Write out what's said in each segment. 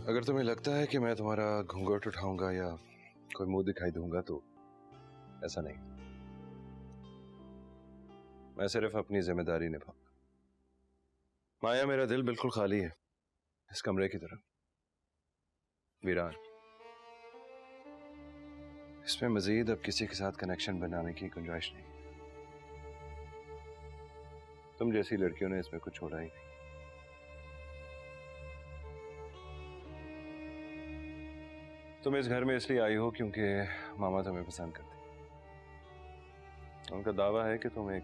अगर तुम्हें लगता है कि मैं तुम्हारा घूंघट उठाऊंगा या कोई मुंह दिखाई दूंगा तो ऐसा नहीं। मैं सिर्फ अपनी जिम्मेदारी निभाऊंगा। माया, मेरा दिल बिल्कुल खाली है, इस कमरे की तरह वीरान। इसमें मजीद अब किसी के साथ कनेक्शन बनाने की गुंजाइश नहीं। तुम जैसी लड़कियों ने इसमें कुछ छोड़ा ही नहीं। तुम इस घर में इसलिए आई हो क्योंकि मामा तुम्हें पसंद करते। उनका दावा है कि तुम एक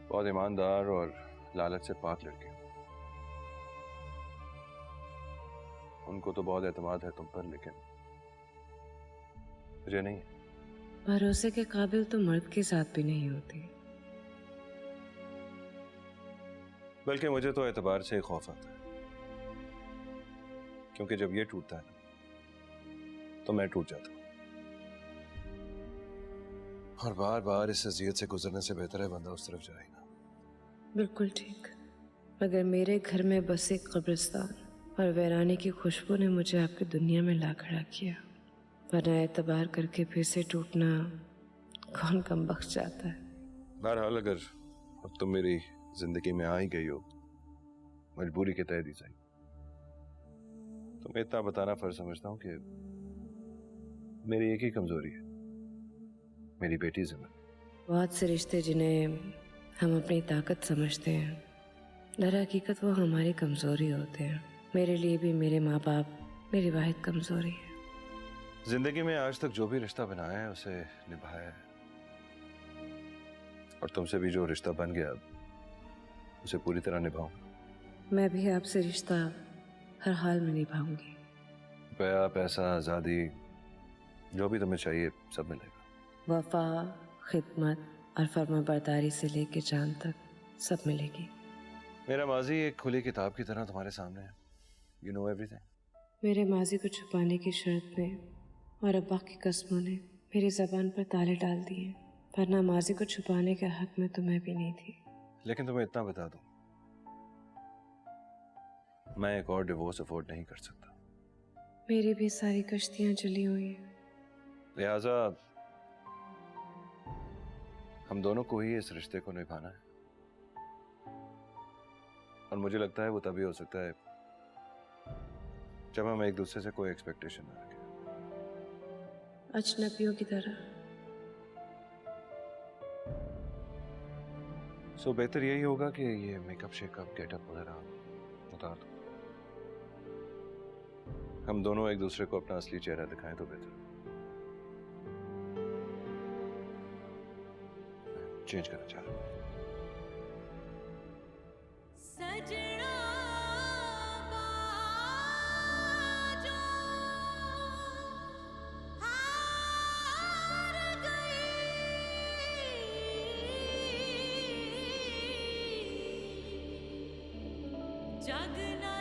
बहुत ईमानदार और लालच से पाक लड़की हो। उनको तो बहुत एतमाद है तुम पर, लेकिन मुझे नहीं। भरोसे के काबिल तो मर्द के साथ भी नहीं होती। बल्कि मुझे तो एतबार से खौफ आता है, क्योंकि जब ये टूटता है तो मैं टूट जाता हूं। और बार बार इस अजियत से गुजरने से बेहतर है बंदा उस तरफ जाए ना। बिल्कुल ठीक। मगर मेरे घर में बस एक कब्रिस्तान और वीरानी की खुशबू ने मुझे आपकी दुनिया में ला खड़ा किया। वरना एतबार करके फिर से टूटना कौन कम बख्श जाता है। बहरहाल, अगर अब तुम मेरी जिंदगी में आ ही गई हो मजबूरी के तहत ही सही, तो मैं इतना बताना फर्ज समझता हूं कि मेरी एक ही कमजोरी है, मेरी बेटी ज़िम्मा। बहुत से रिश्ते जिन्हें हम अपनी ताकत समझते हैं, दर हकीकत वो हमारी कमजोरी होते हैं। मेरे लिए भी मेरे माँ बाप मेरी वाहिद कमजोरी है। जिंदगी में आज तक जो भी रिश्ता बनाया है उसे निभाया है, और तुमसे भी जो रिश्ता बन गया उसे पूरी तरह निभाऊंगा। मैं भी आपसे रिश्ता हर हाल में निभाऊंगी। रुपया, पैसा, आज़ादी, जो भी तुम्हें चाहिए सब मिलेगा। वफा, खिदमत और फर्माबरदारी से लेके जान तक सब मिलेगी। मेरा माजी एक खुली किताब की तरह तुम्हारे सामने है। You know everything. मेरे माजी को छुपाने की शर्त में और अब्बा की कस्मों ने मेरी जबान पर ताले डाल दिए, वरना माजी को छुपाने के हक में तो मैं भी नहीं थी। लेकिन तुम्हें इतना बता दूं, मैं एक और डिवोर्स अफोर्ड नहीं कर सकता। मेरी भी सारी कश्तियां जली हुई हैं। लिहाजा हम दोनों को ही इस रिश्ते को निभाना है, और मुझे लगता है वो तभी हो सकता है जब हम एक दूसरे से कोई एक्सपेक्टेशन ना रखें। अजनबियों की तरह। सो बेहतर यही होगा कि ये मेकअप शेकअप गेटअप वगैरह उतार दो। हम दोनों एक दूसरे को अपना असली चेहरा दिखाएं तो बेहतर। चेंज करना चाह रहा हूं। सजना बाजो हार गई, जगना